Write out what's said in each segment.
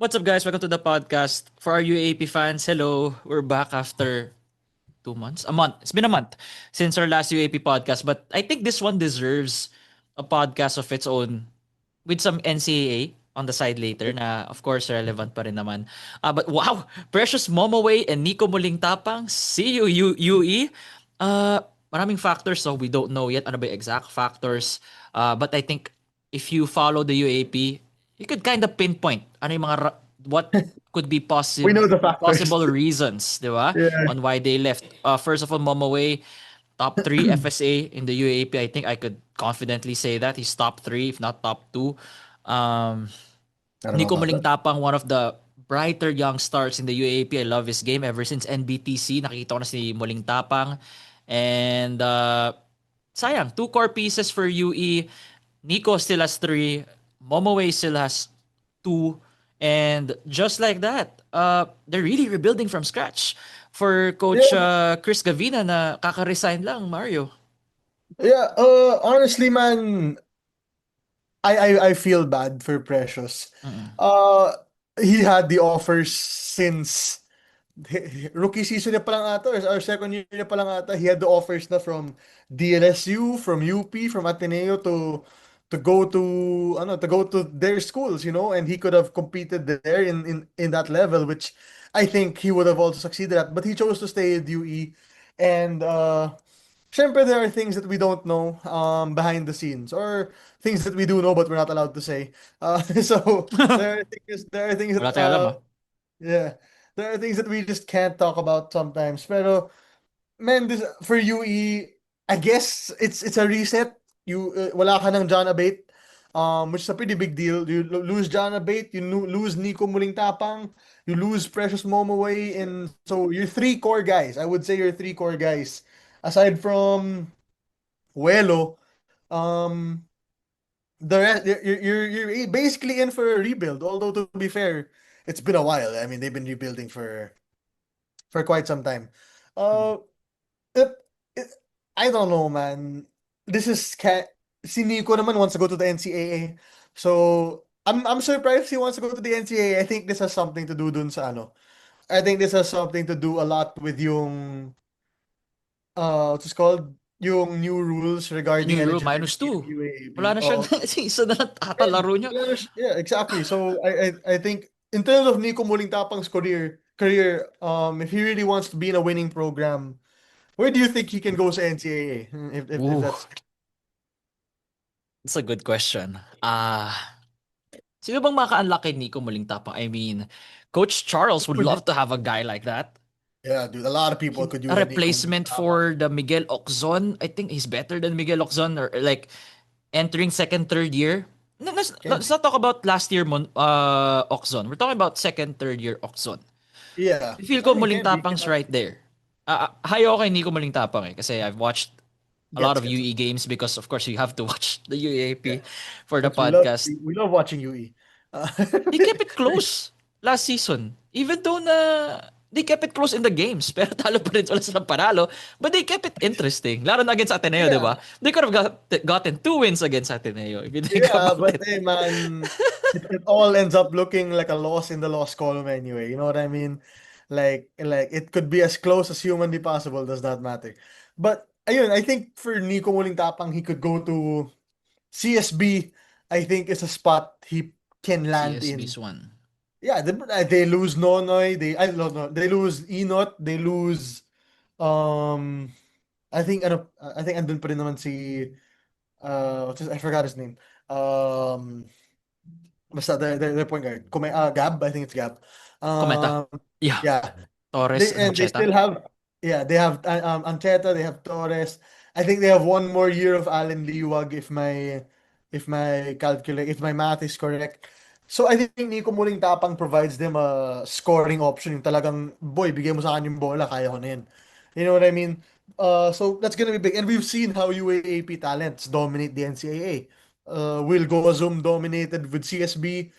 What's up, guys? Welcome to the podcast. For our UAP fans, hello. We're back after 2 months? A month. It's been a month since our last UAP podcast, but I think this one deserves a podcast of its own with some NCAA on the side later na of course relevant pa rin naman. But wow, Precious Momoway and Nico Muling Tapang, see you UE. Maraming factors so we don't know yet ano ba yung exact factors. But I think if you follow the UAP, you could kind of pinpoint ano yung what could be We know the factors. possible reasons, di ba? Yeah. On why they left. First of all, Momoway, top three FSA in the UAP. I think I could confidently say that he's top three, if not top two. Um, I don't know Nico about that. Malingtapang, one of the brighter young stars in the UAP. I love his game ever since NBTC. Nakita ko na si Malingtapang. And sayang, two core pieces for UE. Nico still has three. Momoway still has two. And just like that, they're really rebuilding from scratch. For Coach Yeah, Chris Gavina na kaka-resign lang, Mario. yeah. Honestly, man, I feel bad for Precious. Mm-mm. Uh, he had the offers since rookie season niya pa lang ata or second year niya pa lang ata. He had the offers na from DLSU, from UP, from Ateneo to go to their schools, and he could have competed there in that level, which I think he would have also succeeded at. But he chose to stay at UE, and syempre, there are things that we don't know behind the scenes, or things that we do know but we're not allowed to say. So there are things Wala that tayong alam, ah. yeah, there are things that we just can't talk about sometimes. Pero man, this for UE, I guess it's a reset. Wala ka ng John Abate, which is a pretty big deal. You lose John Abate, you lose Nico Muling Tapang, you lose Precious Momoway, and so your three core guys. I would say your three core guys, aside from Huelo, um, the rest you're basically in for a rebuild. Although to be fair, it's been a while. I mean, they've been rebuilding for quite some time. Uh, it, it, I don't know, man. This is si Nico naman wants to go to the NCAA. So I'm surprised he wants to go to the NCAA. I think this has something to do dun sa ano. I think this has something to do a lot with yung what's it called? Yung new rules regarding New rule, minus eligibility in two. UAAP. Wala na siyang Oh, isa na lang ata yeah, laro niya. yeah, exactly. So I think in terms of Nico Molintapang's career, if he really wants to be in a winning program, where do you think he can go sa NCAA? If Ooh, that's that's a good question. Sino bang maka-unlock kay Nico Muling Tapang? I mean, Coach Charles would love to have a guy like that. yeah, dude, a lot of people could A use a Nico replacement Molintapang. for the Miguel Oczon. I think he's better than Miguel Oczon or like entering second, third year. Can Let's be. not talk about last year Oczon. We're talking about second, third year Oczon. Yeah, I feel I ko mean, Muling can be. Tapang's right there. Hayo kay Nico Muling Tapang eh. Kasi I've watched a lot of Gets. UE games because of course you have to watch the UAP Yeah, for the because we love podcast. we love watching UE. Uh, They kept it close last season. Even though na they kept it close in the games. Pero talo pa rin sila sa panalo. But they kept it interesting. Lalo na against Ateneo, di yeah, ba? They could have gotten two wins against Ateneo if you think yeah, about but it. hey, man, it all ends up looking like a loss in the loss column anyway. You know what I mean? Like it could be as close as humanly possible. Does not matter. But ayun, I think for Nico Muling Tapang, he could go to CSB. I think is a spot he can land in. CSB's one. Yeah, they lose Nonoy. I don't know. They lose Inot. They lose. Um, I think andun pa rin naman si I forgot his name. Um, basta their point guard. Gab. I think it's Gab. Kometa. Um, Yeah. yeah. Torres They and and they Ancheta. still have yeah. They have Ancheta. They have Torres. I think they have one more year of Allen Liwag if my math is correct. So I think Nico Muling Tapang provides them a scoring option. Yung talagang, boy, bigay mo sa akin yung bola, kaya ko na yun. You know what I mean? So that's gonna be big. And we've seen how UAAP talents dominate the NCAA. Will Goazum dominated with CSB.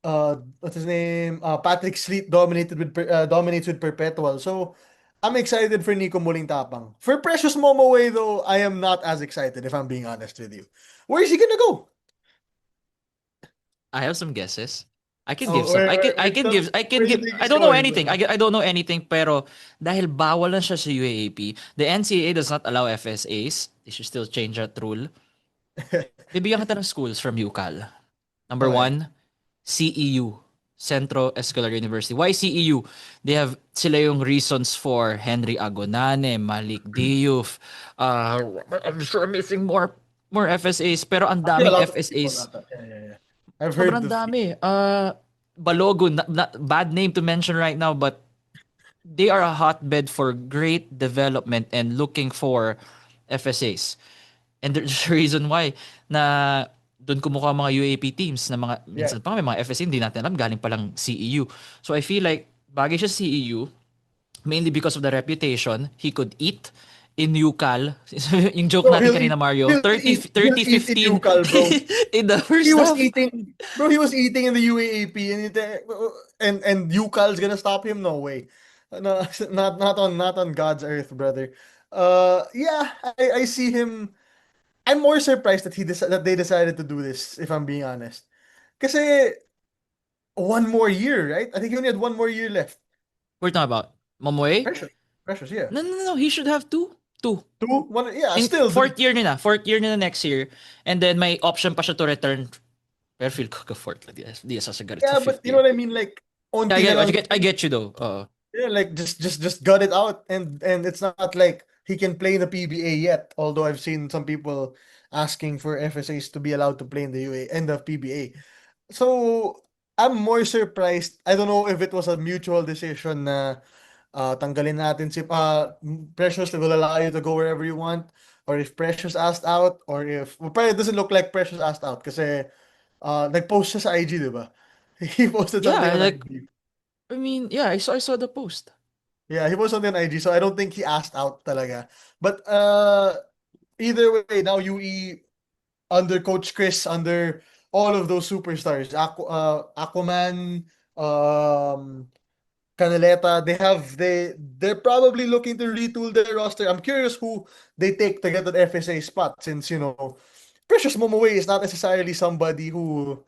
What's his name? Patrick Sleet dominates with Perpetual. So I'm excited for Nico Muling Tapang. For Precious Momoway though, I am not as excited if I'm being honest with you. Where is he gonna go? I have some guesses. I can give Oh, some. I can where do you give. think I he's don't know going, anything. bro? I don't know anything. Pero dahil bawal lang siya sa UAAP, the NCAA does not allow FSAs. They should still change that rule. Bibigyan kita ng schools from UCAL. Number Okay. one, CEU, Centro Escolar University. Why CEU? They have sila yung reasons for Henry Agonane, Malik Diouf. I'm sure I'm missing more FSAs, pero ang Actually, a daming lot of people FSAs. got that. Yeah, yeah, yeah. I've heard Sobrang the few. dami. Balogo, bad name to mention right now, but they are a hotbed for great development and looking for FSAs. And there's a reason why na doon kumukuha mga UAP teams na mga Yeah. minsan pa may mga FSA hindi natin alam galing pa lang CEU. So I feel like bagay siya CEU mainly because of the reputation. He could eat in UCAL. Yung joke Bro, natin kanina, Mario, he'll eat in 30-15 UCAL, bro. in the He first was half. eating, bro. He was eating in the UAAP, and UCAL's gonna stop him? No way. No, not on God's earth, brother. Yeah, I see him. I'm more surprised that they decided to do this. If I'm being honest, kasi one more year, right? I think he only had one more year left. We're talking about Momoe? Precious, precious, yeah. No, no, no. He should have two. Two. Two, one, yeah. In Still, dude. fourth year nila. Fourth year nila next year. And then may option pa siya to return. Pero feel ko ka fourth lang. Di sasagar sa Yeah, but fifth you know year. what I mean. Like, Yeah, onti na lang. I get you though. Yeah, like just gut it out, and it's not like he can play in the PBA yet. Although I've seen some people asking for FSAs to be allowed to play in the UA and the PBA. So I'm more surprised. I don't know if it was a mutual decision na tanggalin natin si Precious will allow you to go wherever you want, or if Precious asked out, or if well, probably it doesn't look like Precious asked out kasi nag-post siya sa IG, di ba? He posted something Yeah, on like, IG. I mean, yeah, I saw the post. Yeah, he was on the IG, so I don't think he asked out talaga. But either way, now UE under Coach Chris, under all of those superstars, Aquaman, Caneleta, they're probably looking to retool their roster. I'm curious who they take to get an FSA spot, since Precious Momoway is not necessarily somebody who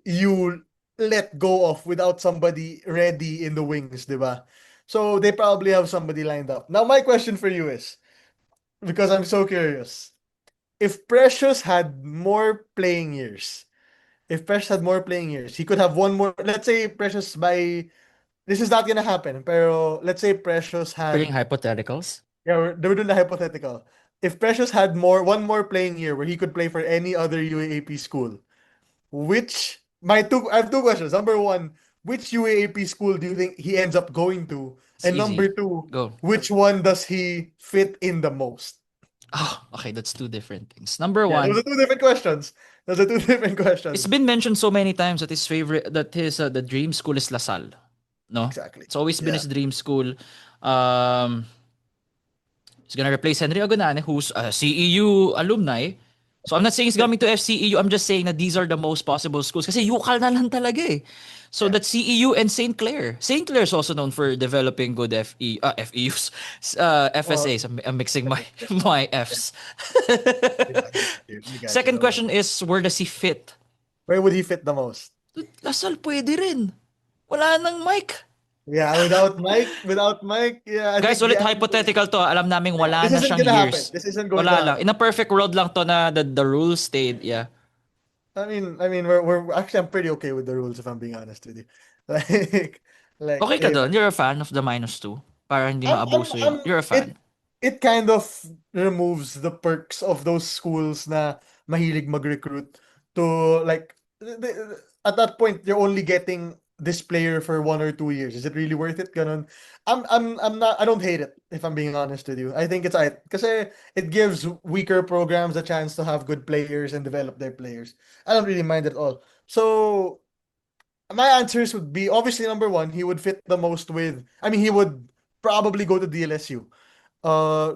you let go of without somebody ready in the wings, diba? So they probably have somebody lined up. Now my question for you is, because I'm so curious, if Precious had more playing years, he could have one more. Let's say Precious by this is not gonna happen, pero let's say Precious Bringing had hypotheticals. yeah, we're doing the hypothetical. If Precious had one more playing year where he could play for any other UAAP school, I have two questions. Number one, which UAAP school do you think he ends up going to? It's And number easy. two, Go. which one does he fit in the most? Oh, okay, that's two different things. Number Yeah, those one, are two different questions. Those are two different it's questions. been mentioned so many times that his the dream school is LaSalle. No? Exactly. It's always been Yeah. his dream school. Um He's gonna replace Henry Agonane, who's a CEU alumni. So I'm not saying he's coming to FCEU. I'm just saying that these are the most possible schools. Kasi UCAL na lang talaga eh. So Yeah. that's CEU and St. Clair. St. Clair is also known for developing good FEUs, Well, FSAs. I'm mixing my my Fs. yeah, I got you. Second Don't worry. question is, where does he fit? Where would he fit the most? Lasal pwede rin. Wala nang mic. Yeah, without Mike, yeah, I Guys, think the ulit answer is hypothetical to. Alam naming yeah, wala this na isn't siyang gonna happen. years. This isn't going to Wala lang. happen. In a perfect world lang to na the rules stayed. Yeah. I mean, we're actually I'm pretty okay with the rules if I'm being honest with you. Like, like Okay ka if doon? You're a fan of the -2? Para hindi I'm maabuso yung... You're a fan. it kind of removes the perks of those schools na mahilig mag-recruit to like at that point you're only getting this player for 1 or 2 years. Is it really worth it? Ganon. I'm not I don't hate it if I'm being honest with you. I think it's alright kasi it gives weaker programs a chance to have good players and develop their players. I don't really mind at all. So my answers would be obviously number one, he would fit the most with I mean he would probably go to DLSU.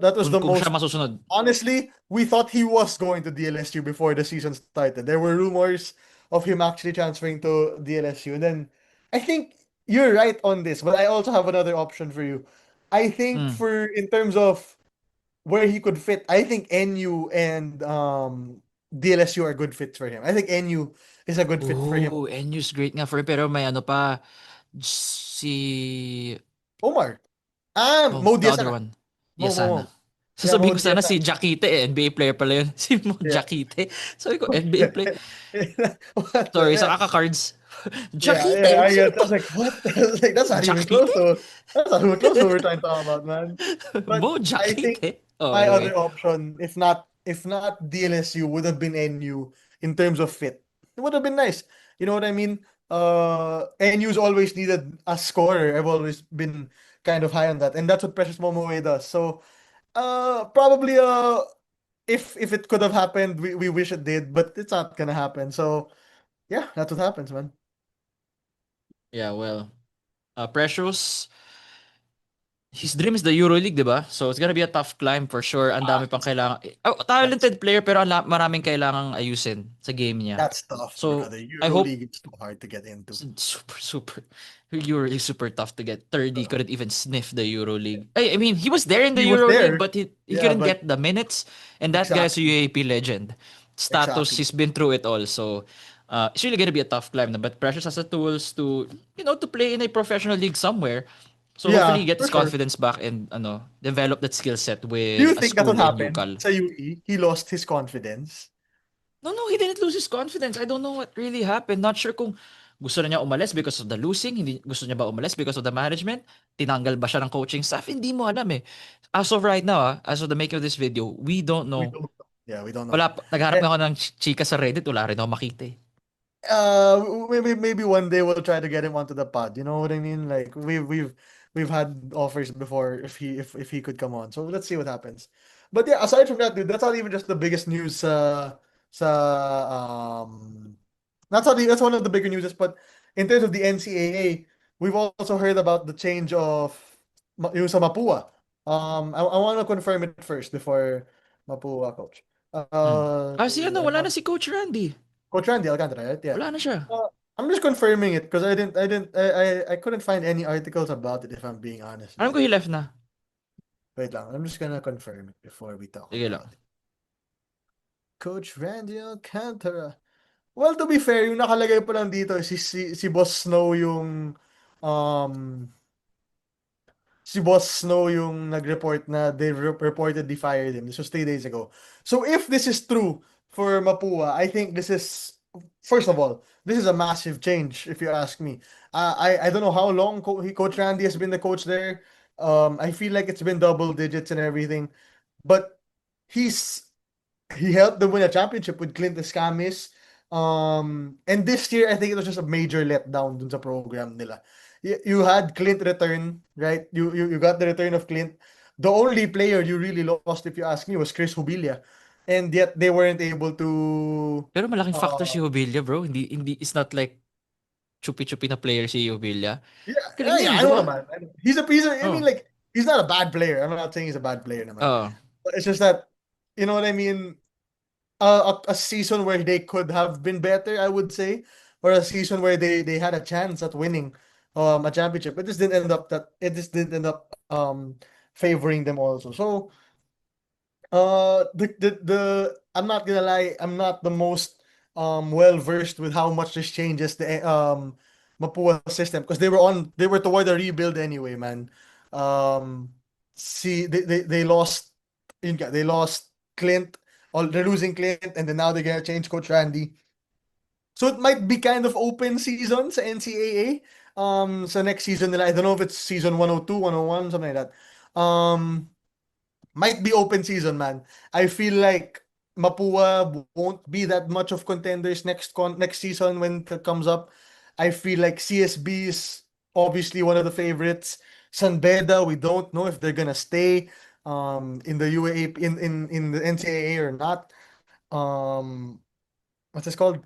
That was the Kung siya most masusunod. honestly, we thought he was going to DLSU before the season started. There were rumors of him actually transferring to DLSU. And then I think you're right on this, but I also have another option for you. I think Mm. for in terms of where he could fit, I think NU and DLSU are good fits for him. I think NU is a good fit for him. Oh, NU's great nga for him. Pero may ano pa, si... Omar. Oh, Mo the other Diazana. one. Mo, Yes, Mo, sana. Mo. Yeah, Sasabihin Mo ko sana si Diazana. Jakite NBA player pala yun. Si Mo Yeah. Jakite. Sabi ko, NBA player. What Sorry, sa yeah. kaka-cards. Yeah, Jakite? I Sino get. I to? was like, what? I was like, that's not even close Jakite? to. That's not even close to what we're trying to talk about, man. But Mo I think Jakite? Oh, my other anyway. option, if not DLSU, would have been NU in terms of fit. It would have been nice. You know what I mean? NU's always needed a scorer. I've always been kind of high on that, and that's what Precious Momoe does. So, probably if it could have happened, we wish it did, but it's not gonna happen. So, yeah, that's what happens, man. Yeah, well. Precious, his dream is the EuroLeague, di ba? So it's gonna be a tough climb for sure. Ang dami pang That's kailangan. tough. Oh, That's talented player pero maraming kailangang ayusin sa game niya. That's tough, So brother. I hope EuroLeague is too hard to get into. super EuroLeague super tough to get. Third, he couldn't even sniff the EuroLeague. I mean, he was there in the He was EuroLeague, there. but he Yeah, couldn't but get the minutes. And that guy's a exactly. UAP legend. Status, Exactly. he's been through it all. So it's really gonna be a tough climb. Na. But Precious has the tools to to play in a professional league somewhere. So hopefully he Yeah, gets for his sure. confidence back and develop that skill set Do with you a think that's what school in happened UCAL. sa UE? He lost his confidence. No, he didn't lose his confidence. I don't know what really happened. Not sure kung gusto na niya umalis because of the losing, hindi gusto niya ba umalis because of the management, tinanggal ba siya ng coaching staff, hindi mo alam eh. As of right now, as of the making of this video, we don't We know. don't know. Yeah, we don't know. Wala, naghanap And na ako ng chika sa Reddit, wala rin ako makita eh. maybe one day we'll try to get him onto the pod. You know what I mean? Like we've had offers before if he could come on. So let's see what happens. But yeah, aside from that, dude, that's not even just the biggest news. Sa that's one of the bigger news. But in terms of the NCAA, we've also heard about the change of yung sa Mapua. I want to confirm it first before Mapua, coach. Hmm. Si I wala na want si Coach Randy. Coach Randy Alcantara, right? Yeah. Wala na siya. I'm just confirming it because I couldn't find any articles about it if I'm being honest, Alam ko man. he left na. Wait lang, I'm just gonna confirm it before we talk Sige lang. about it. Coach Randy Alcantara. Well, to be fair, yung nakalagay pa lang dito si Boss Snow yung um si Boss Snow yung nag-report na they reportedly fired him. This was 3 days ago. So if this is true for Mapua, I think this is first of all, this is a massive change if you ask me. I don't know how long Coach Randy has been the coach there. I feel like it's been double digits and everything, but he's he helped them win a championship with Clint Escamis. And this year, I think it was just a major letdown dun sa program nila. You had Clint return, right? You got the return of Clint. The only player you really lost, if you ask me, was Chris Hubilia. And yet they weren't able to Pero malaking factor uh si Hobilla, bro. Hindi, it's not like chupi-chupi na player si Hobilla. yeah, Galing niya yeah, eh, I di know ba? naman. I mean Oh. like he's not a bad player. I'm not saying he's a bad player naman. Oo. But it's just that you know what I mean? A season where they could have been better, I would say, or a season where they had a chance at winning a championship. It just didn't end up favoring them also. So the I'm not gonna lie, I'm not the most well versed with how much this changes the Mapua system because they were toward a rebuild anyway, man. Um see they lost they lost Clint, they're losing Clint, and then now they're gonna change Coach Randy. So it might be kind of open season sa NCAA. So next season nila, I don't know if it's season 102, 101, something like that. Might be open season, man. I feel like Mapua won't be that much of contenders next season when it comes up. I feel like CSB is obviously one of the favorites. San Beda, we don't know if they're gonna stay in the UAAP in the NCAA or not. Um, what's this called?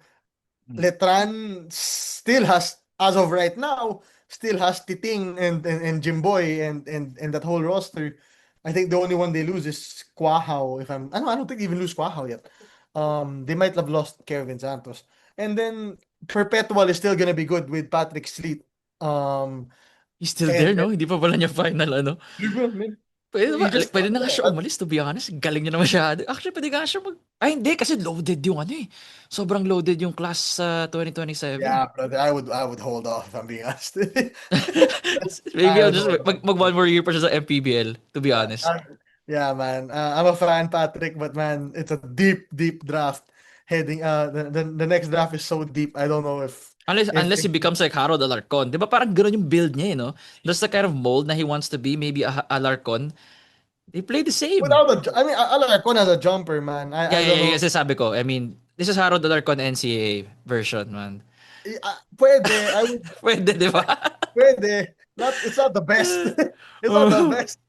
Letran still has, as of right now, still has Titing and Jimboy and that whole roster. I think the only one they lose is Quahao. I don't think they even lose Quahao yet. They might have lost Kevin Santos, and then Perpetual is still gonna be good with Patrick Sleet. Um, He's still there, and no? Hindi pa pala niya final, ano? Liga, man. Pwede You ba? just Pwede stop na nga siya there. umalis, to be honest. Galing niya na masyado. Actually, pwede nga siya Ay, hindi, kasi loaded yung ano eh. Sobrang loaded yung class sa 2027. Yeah, brother, I would hold off if I'm being honest. Maybe I I'll would just, hold off. mag one more year pa siya sa MPBL, to be Yeah, honest. yeah, man. I'm a fan, Patrick, but man, it's a deep, deep draft. Heading, the next draft is so deep. I don't know Unless if he becomes like Harold Alarcon. Di ba parang gano'n yung build niya eh, no? That's the kind of mold na he wants to be. Maybe a Alarcon. They play the same. without I mean, I like Alarcon as a jumper, man. Yeah, I yeah, don't yeah. know. Kasi sabi ko, I mean, this is Harold Alarcon NCAA version, man. Pwede, I would, Pwede, di ba? pwede. It's not the best. It's not the best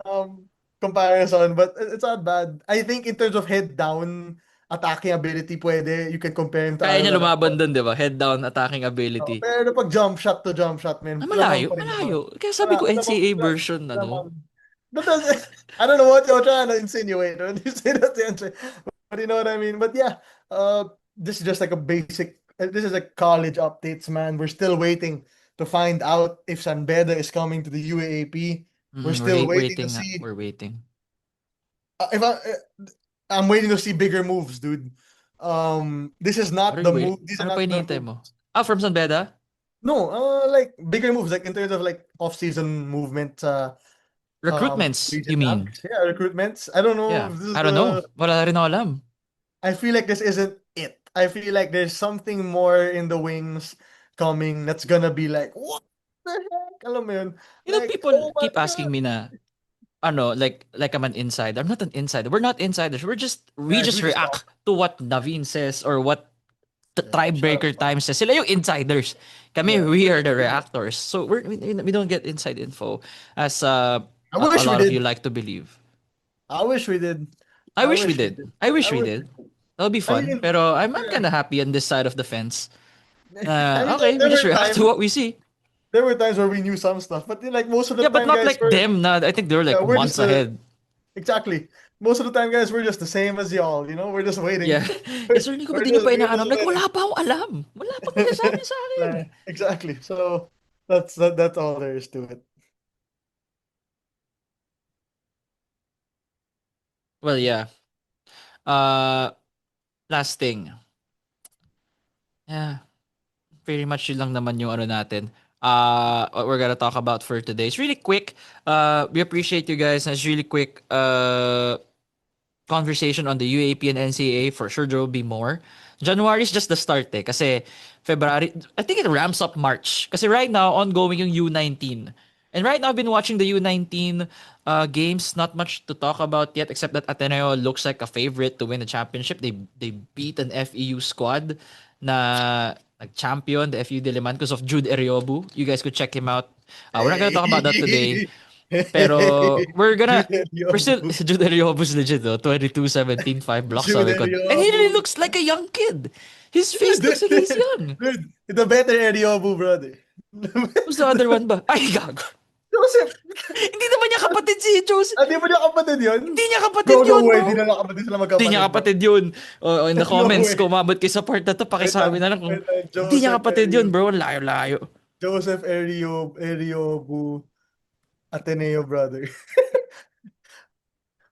comparison, but it's not bad. I think in terms of head down attacking ability, pwede. You can compare him to Kaya niya Aaron lumaban Alarcon. dun, di ba? Head down attacking ability. Pero pag jump shot to jump shot, man, Ah, lamang malayo, pa rin naman. malayo. Kaya sabi ko NCAA version, ano? Lamang. That doesn't, I don't know what you're trying to insinuate when you say that's the answer. But you know what I mean? But yeah, this is just like a basic, this is like college updates, man. We're still waiting to find out if San Beda is coming to the UAAP. We're still waiting to Waiting nga. see We're waiting. if I'm waiting to see bigger moves, dude. This is What not are the you move. wait? These are Ano pa not the hinihintay moves. mo? Ah, from San Beda? No, like bigger moves, like in terms of like off-season movement, Recruitments, you Regent mean? Ducks. Yeah, recruitments. I don't know Yeah. if this is I don't know. the. Wala rin ako alam. I feel like this isn't it. I feel like there's something more in the wings coming that's gonna be like, what the heck? Alam mo yun? You know, Like, people oh my keep asking God. me na, like I'm an insider. I'm not an insider. We're not insiders. We Guys, just we just talk. react to what Naveen says or what the Yeah, shut tiebreaker up. time says. Sila yung insiders. Kami, Yeah, we are the reactors. So we don't get inside info as I a wish we lot of you did. like to believe. I wish we did. I I wish we wish we did. did. I I wish we wish did. we did. That'll be I fun. mean, Pero I'm yeah. kind of happy on this side of the fence. I mean, Okay, we there just were react to times, what we see. where we knew some stuff, but like most of the Yeah, but time, not guys, like them. Na I think they were like we're just months ahead. exactly. Most of the time, guys, we're just the same as y'all. We're just waiting. Yeah. Yes, sir, Nico, ba't We're di nyo just pa we're inaalam? just Like, waiting. wala pa akong alam. Wala pang sinasabi sa akin. Exactly. So that's all there is to it. Well, yeah. Uh, last thing. Yeah. Pretty much yun lang naman yung ano natin. What we're gonna talk about for today. It's really quick. We appreciate you guys. It's really quick. Conversation on the UAP and NCAA. For sure, there will be more. January is just the start eh. Kasi February, I think it ramps up March. Kasi right now, ongoing yung U19. And right now, I've been watching the U19 games. Not much to talk about yet, except that Ateneo looks like a favorite to win the championship. They beat an FEU squad na champion, the FEU Diliman, because of Jude Eriobu. You guys could check him out. We're not gonna talk about that today. Hey. Pero Junior we're still, Yobu. Jude Ariobo's legit though. 22, 17, 5 blocks sa Junior likod. And he really Yobu. looks like a young kid. His face Dude, looks like he's young. dude, the better Yobu, brother. Who's the other one ba? Ay, gago. Joseph, Hindi naman niya kapatid si Joseph. di mo niya kapatid yun? Hindi niya kapatid Bro, no yun, way. bro. Di na lang kapatid sila Hindi niya magkapatid, bro. kapatid yun. In the No comments, way. kung umabot kayo sa part na to, Wait pakisabi lang. na lang kung Wait lang. hindi niya Joseph kapatid yun, bro. Layo-layo. Eriobu Ateneo, brother.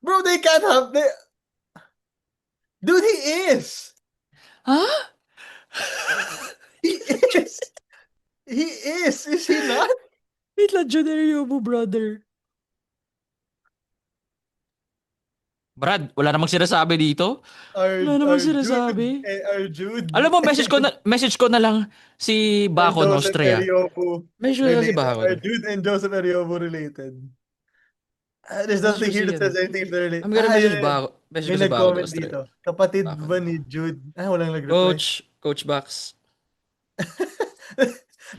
Bro, they can't have... Dude, he is! Huh? He is! He is! Is he not? Wait lang, Jude Ariobo, brother. Brad, wala namang sinasabi dito. Wala namang sinasabi. Our Jude Alam mo, message ko na lang si and Bacon Joseph Austria. Eriobu Message ko na lang si related. Our Bacon. Jude and Joseph Eriobu related. There's Message nothing ko here si that says ano. anything if they're related. I'm gonna message Yeah. Bacon. Message May ko si Bacon nag-comment Austria. dito. Kapatid Bacon. ba ni Jude? Walang nag-reply. Coach Bax.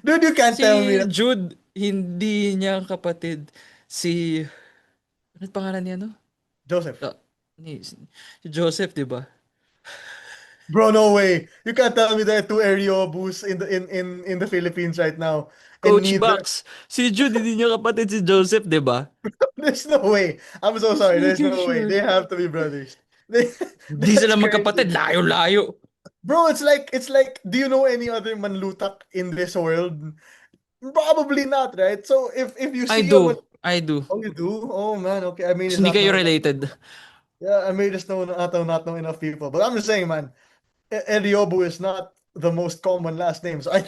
Dude, you can't tell me Si that. Jude, hindi niya kapatid. Si, ano pangalan niya, no? Joseph. Si Joseph, di ba? Bro, no way. You can't tell me there are two Eriobus in the Philippines right now. And Coach neither Bax. Si Jude, hindi niya kapatid si Joseph, di ba? there's no way. I'm so Just sorry. There's making no way. sure. They have to be brothers. They, Hindi that's sila magkapatid. crazy. Layo-layo. Bro, it's like do you know any other manlutak in this world? Probably not, right? So if you I see a do. I do. Oh, you do? Oh man, okay. I may So, just hindi not kayo know enough. related. Yeah, I may just not know enough people. But I'm just saying, man, Eriobu is not the most common last name. So I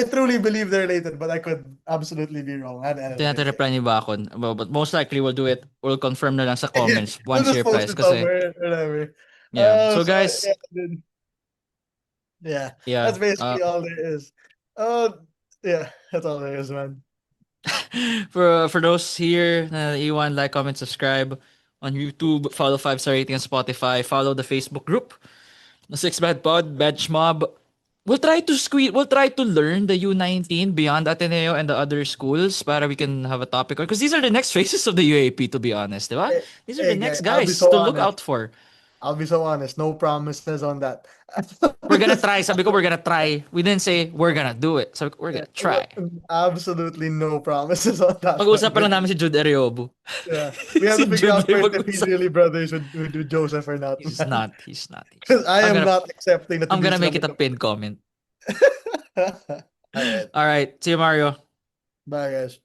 truly believe they're related, but I could absolutely be wrong. I don't really care. Tinatreply ni Bakon. But most likely, we'll do it. We'll confirm na lang sa Yeah, comments we'll once he just post replies. it Kasi, somewhere, whatever. yeah. So, So guys, yeah, dude. Yeah, yeah. that's basically all there is. Yeah, that's all there is, man. For those here, iwan, like, comment, subscribe on YouTube, follow 5-star rating on Spotify, follow the Facebook group, the Six Bad Pod, Bench Mob. We'll try to learn the U19 beyond Ateneo and the other schools para we can have a topic. Because these are the next faces of the UAP, to be honest, di ba? Hey, These are the hey, next guys, I'll be guys so to look honest. out for. I'll be so honest. No promises on that. We're gonna try. Sabi ko, we're gonna try. We didn't say we're gonna do it. Sabi ko, we're Yeah, gonna try. absolutely no promises on that one. Pag-uusapan lang namin si Jude Ariobo. Yeah, we have Si to figure Jude out lang first if he's mag-usap. really brothers with Joseph or not, He's man. not. He's not. He's Because not. I am not accepting that I'm hindi gonna sila make it a pinned comment. All right. All right. See you, Mario. Bye, guys.